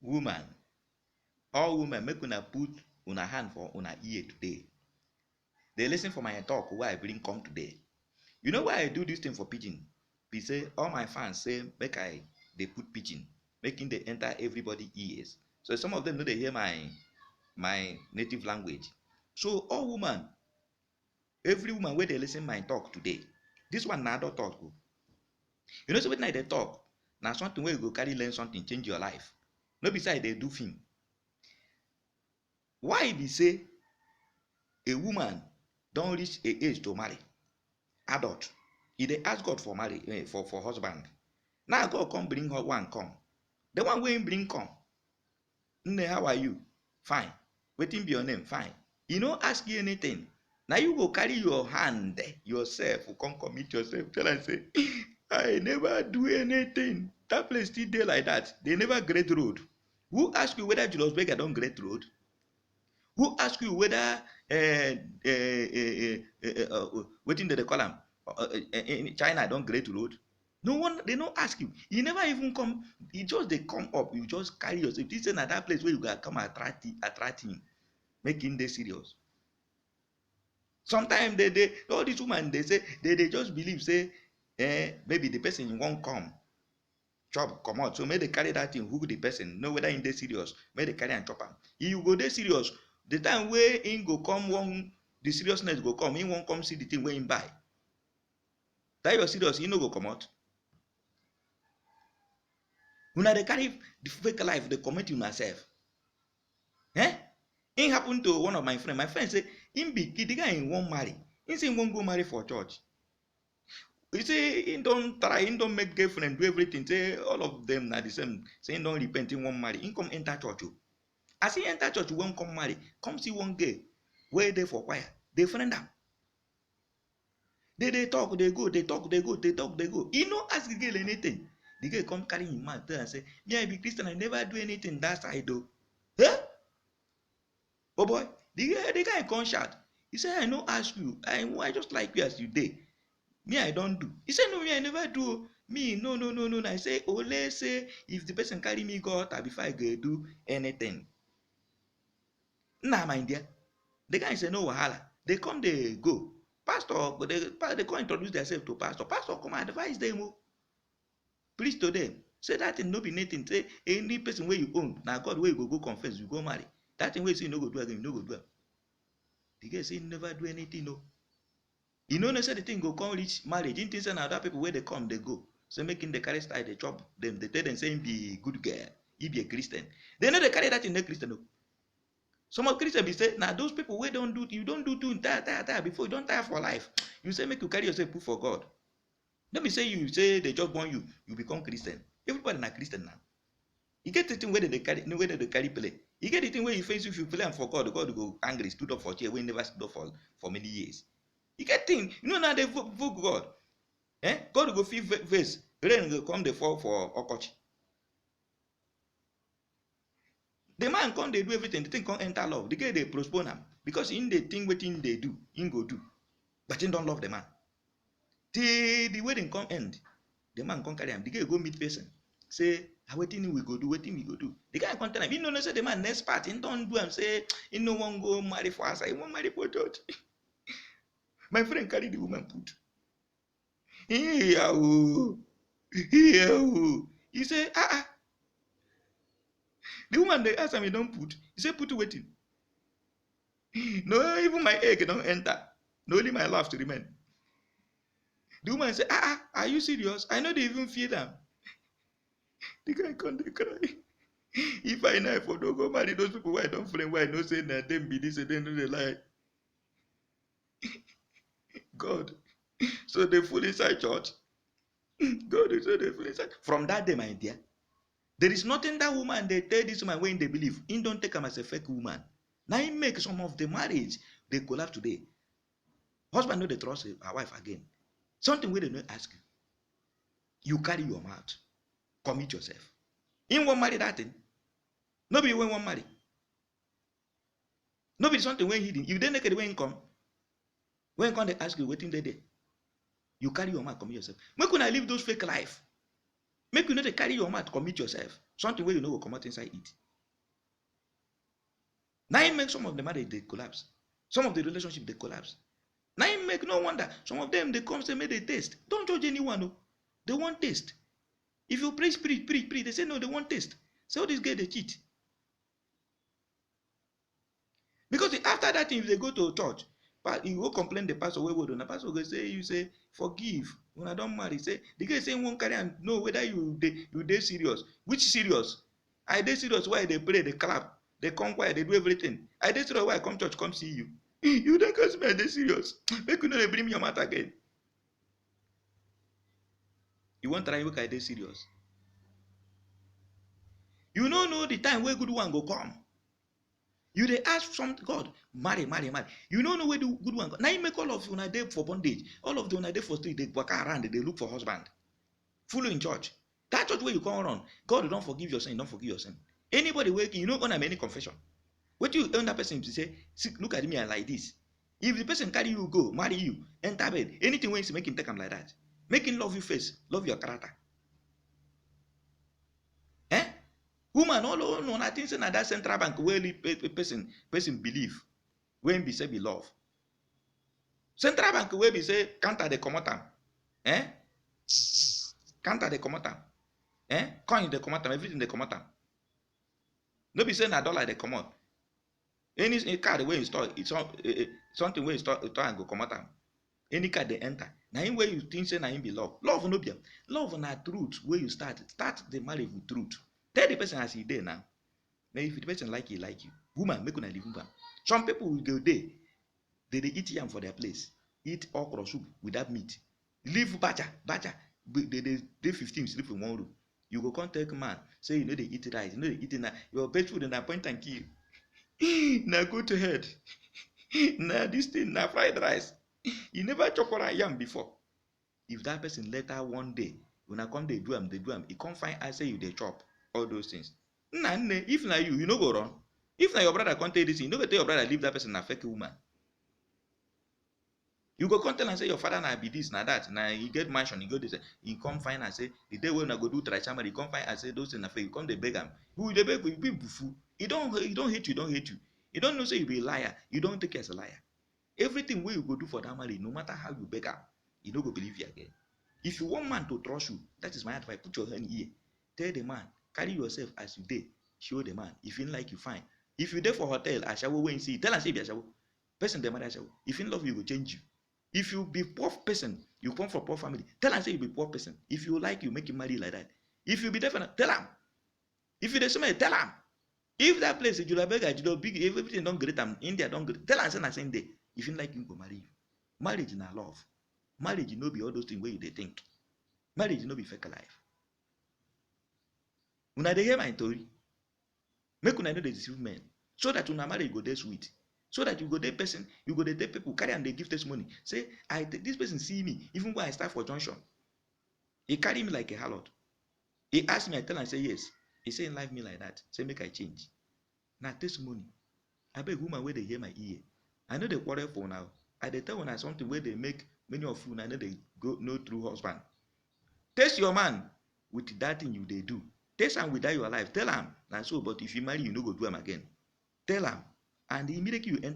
Woman, all women, make una put una hand for una ear today. They listen for my talk where I bring come today. You know why I do this thing for pidgin? Be say all my fans say make I they put pidgin, making they enter everybody ears. So some of them know they hear my native language. So all woman, every woman where they listen my talk today, this one na adult talk. You know so when I they talk, now something where you go carry learn something, change your life. No beside they do film. Why be say a woman don't reach a age to marry, adult, e dey ask God for marry for husband. Now God come bring her one come. The one wey him bring come, nne how are you? Fine. Wetin be your name? Fine. E no ask you anything. Na you go carry your hand yourself, come commit yourself, tell am say I never do anything. That place still dey like that. They never grade road. Who ask you whether Julius Berger don grade road? Who ask you whether wetin dem dey call am in China don grade road? No one, they no ask you. You never even come. You just dey come up. You just carry yourself. This is na that place where you go come attract him, make him dey serious. Sometimes they all these women they say they just believe say maybe the person won't come chop come out, so make they carry that thing hook the person, know whether him dey serious, make they carry and chop am. If you go dey serious, the time wey him go come one the seriousness go come, him won't come see the thing wey him buy. That you're serious, you no go come out. Una dey carry the fake life, dey commit una self. It happened to one of my friends. My friend say him be the guy him won't marry. He say he won't go marry for church. You say he don't try, he don't make girlfriend, do everything. Say all of them are the same. Say he don't repent, he won't marry. He come enter church. As he enter church, he won't come marry. Come see one girl where they for choir. They friend them. They talk, they go, they talk, they go, they talk, they go. He no ask the girl anything. The girl come carry him mouth and say, me I be Christian, I never do anything that side though. Huh? Oh boy, the guy come shout. He said, I no ask you. I just like you as you did. Me, I don't do. He said, no, me, I never do. Me, no. I say, only say, if the person carry me go out before I go do anything. Nah, my dear. The guy say, no, wahala. They come, they go. Pastor, they come introduce themselves to pastor. Pastor come advise them. Preach to them. Say that thing no be nothing. Say, any person where you own, now God where you go confess, you go marry. That thing where you say you no go do again, you no go do it. The guy say, never do anything, no. You know, say the thing go come reach marriage. In things and other people where they come, they go. So making the carry style, they chop them. They tell them saying be good girl, he be a Christian. They know they carry that in the Christian. No. Some of Christians be say, now those people where don't do, you don't do two tire before you don't tire for life. You say make you carry yourself put for God. Let me say you say they just born you, you become Christian. Everybody na Christian now. You get the thing where they carry, no whether they carry play. You get the thing where you face if you play and for God, God go angry, stood up for chair, we never stood up for many years. You get thing, you know now they vote God. God go feel face, rain go come they fall for Okochi. The man come they do everything, the thing come enter love. The guy they postpone him because in the thing waiting they do, in go do, but he don't love the man. Till the wedding come end, the man come carry him. The guy go meet person, say, waiting we go do, waiting we go do. The guy come tell him, you know, say the man next part, he don't do him, say, he no one go marry for us, he won't marry for church. My friend carry the woman put. He say, The woman they ask him, he don't put. He say, put waiting. No, even my egg don't enter. No, only my laugh to remain. The woman say, are you serious? I know they even feel them. The guy can't cry. If I know for don't go marry those people why I don't friend, why I don't say that them be this and then they lie. God. So they full inside church. God is so they full inside. From that day, my dear, there is nothing that woman they tell this woman when they believe. In don't take them as a fake woman. Now he make some of the marriage they collapse today. Husband know they trust her wife again. Something where they don't ask you. You carry your mouth. Commit yourself. In one marry that thing. Nobody when one marry. Nobody something when hidden. If they naked when come. When come they ask you waiting they. You carry your mouth, commit yourself. Make when I live those fake life. Make you know they carry your mouth, commit yourself. something where you know will come out inside it. Now it makes some of the marriage they collapse. Some of the relationship they collapse. Now it make no wonder. Some of them they come say make they taste. Don't judge anyone. No. They want taste. If you preach, they say no, they want taste. So this guy they cheat. Because after that, if they go to a church, but you go complain the pastor where would the pastor will say you say forgive when I don't marry. Say the guy say won't carry and know whether you they serious. Which serious? I they serious why they pray, they clap, they come quiet, they do everything. I they serious why I come church, come see you. You don't cause me, I they serious. Make you know they bring me your matter again. You want try work I they serious. You don't know the time where good one go come. You they ask from God, marry. You don't know where the good one go. Now you make all of you on a day for bondage. All of them on a day for street, they walk around, they look for husband. Full in church. That church where you come around, God don't forgive your sin, don't forgive your sin. Anybody waking, you don't want any confession. What you earn that person to say, look at me and like this. If the person carry you, go, marry you, enter bed, anything when you make him take him like that. Make him love you face, love your character. Eh? Woman all on I think say that central bank where person believe when be say be love. Central bank where be say counter the commodity. Eh? Counter the commodity. Eh? Coin the commodity, everything the commodity. No be say na dollar they come out. Any card where you store, it's something where you store and go come out. Any card they enter. Now in where you think say na him be love. Love no be. Love na truth where you start the marriage with truth. Tell the person as he there now. Now if the person like you. Woman, make una leave woman. Some people will go there. They eat yam for their place. Eat okra soup without meat. Leave bacha. They 15 sleep in one room. You go contact man, say you know they eat rice, you know they eat na your best food and point and kill. Now go to head. Now this thing, now fried rice. You never chop yam before. If that person later one day, when I come they do them, he can't find I say you they chop all those things. Nah, if na you no go wrong. If na your brother can't tell this, you no go tell your brother leave that person a fake woman. You go come tell and say your father na be this, na that, na he get mansion, he go this, he come find and say the day when I go do trachama, he come find and say those things na fake. You come they beg him. Who they beg? You be bufu. He don't hate you. You don't know say you be a liar. You don't take you as a liar. Everything where you go do for that marriage, no matter how you beg him, he no go believe you again. If you want man to trust you, that is my advice. Put your hand here. Tell the man, carry yourself as you did. Show the man. If you like you fine. If you there for hotel, I shall wait and see. Tell and say be a shall. Person the man I shall. If you love you, will change you. If you be poor person, you come from poor family. Tell and say you be poor person. If you like you, make him marry like that. If you be different, tell him. If you the same, tell him. If that place is Julabega, you big, if everything don't great, India don't great. Tell and say the same day. If you like you, go marry you. Marriage is not love. Marriage no be all those things where you they think. Marriage no be fake life. Una dey hear my story. Make una know the deceive men. So that una marriage go dey sweet. So that you go dey person, you go dey take people carry and they give testimony. Say, this person see me, even when I start for junction. He carry me like a harlot. He ask me, I tell him, I say yes. He say, in life me like that. Say, make I change. Now testimony. I beg woman where they hear my ear. I know they quarrel for now. I dey tell una something where they make many of you, I know they go no true husband. Test your man with that thing you they do. Test him with that your life. Tell him. Now so, but if you marry, you no go do him again. Tell him. And immediately you enter